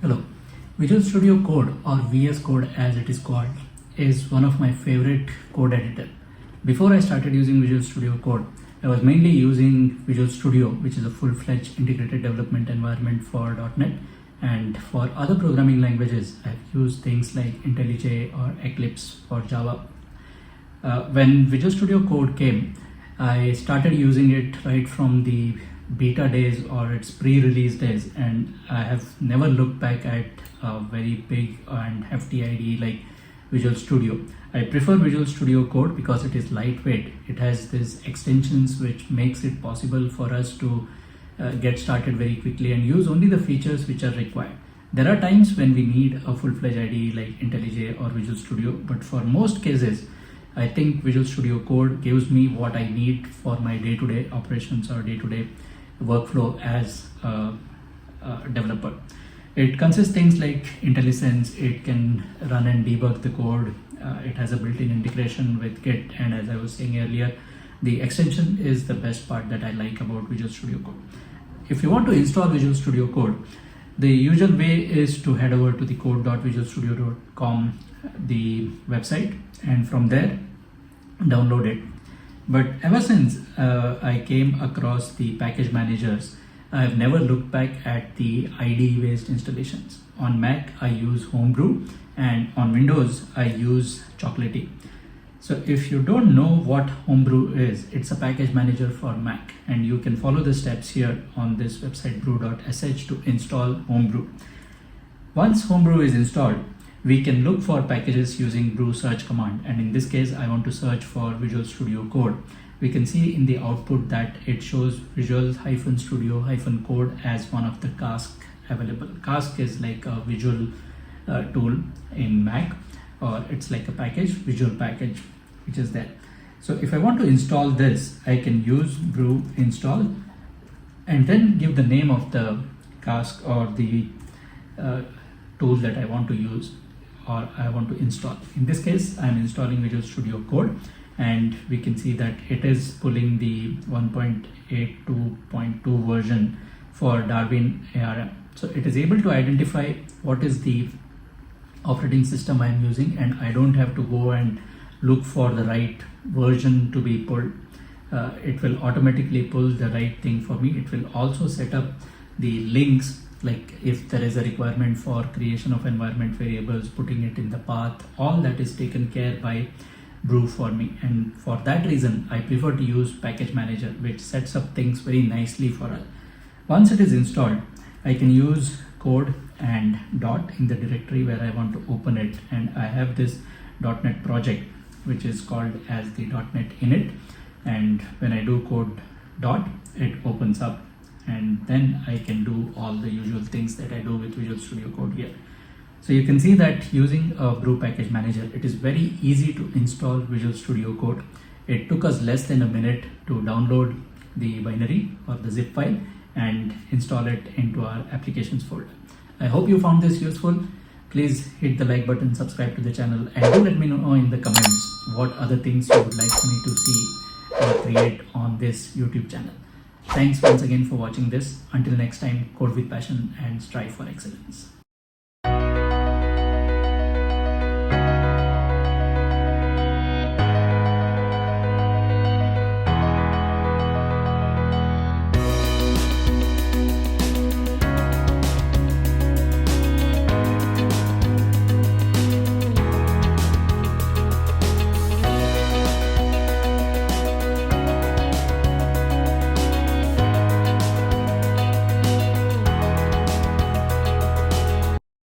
Hello. Visual Studio Code, or VS Code as it is called, is one of my favorite code editor. Before I started using Visual Studio Code, I was mainly using Visual Studio, which is a full-fledged integrated development environment for .NET, and for other programming languages, I've used things like IntelliJ or Eclipse for Java. When Visual Studio Code came, I started using it right from the beta days or its pre-release days, and I have never looked back at a very big and hefty IDE like Visual Studio. I prefer Visual Studio Code because it is lightweight. It has these extensions which makes it possible for us to get started very quickly and use only the features which are required. There are times when we need a full-fledged IDE like IntelliJ or Visual Studio, but for most cases, I think Visual Studio Code gives me what I need for my day-to-day operations or day-to-day workflow as a developer. It consists things like IntelliSense. It can run and debug the code. It has a built-in integration with Git, and as I was saying earlier, the extension is the best part that I like about Visual Studio Code. If you want to install Visual Studio Code, the usual way is to head over to the code.visualstudio.com, the website, and from there download it. But ever since I came across the package managers, I've never looked back at the IDE based installations. On Mac I use Homebrew, and on Windows I use Chocolatey. So if you don't know what Homebrew is, it's a package manager for Mac, and you can follow the steps here on this website brew.sh to install Homebrew. Once Homebrew is installed, we can look for packages using brew search command, and in this case I want to search for Visual Studio Code. We can see in the output that it shows Visual-Studio-Code as one of the cask available. Cask is like a visual tool in Mac, or it's like a package, visual package, which is there. So if I want to install this, I can use brew install and then give the name of the cask or the tool that I want to use or I want to install. In this case, I'm installing Visual Studio Code, and we can see that it is pulling the 1.82.2 version for Darwin ARM. So it is able to identify what is the operating system I'm using, and I don't have to go and look for the right version to be pulled. It will automatically pull the right thing for me. It will also set up the links, like if there is a requirement for creation of environment variables, putting it in the path, all that is taken care by Brew for me. And for that reason, I prefer to use package manager, which sets up things very nicely for us. Once it is installed, I can use code and dot in the directory where I want to open it, and I have this .NET project which is called as the .NET init, and when I do code dot, it opens up, and then I can do all the usual things that I do with Visual Studio Code here. So you can see that using a Brew package manager, it is very easy to install Visual Studio Code. It took us less than a minute to download the binary or the zip file and install it into our applications folder. I hope you found this useful. Please hit the like button, subscribe to the channel, and do let me know in the comments what other things you would like me to see or create on this YouTube channel. Thanks once again for watching this. Until next time, code with passion and strive for excellence.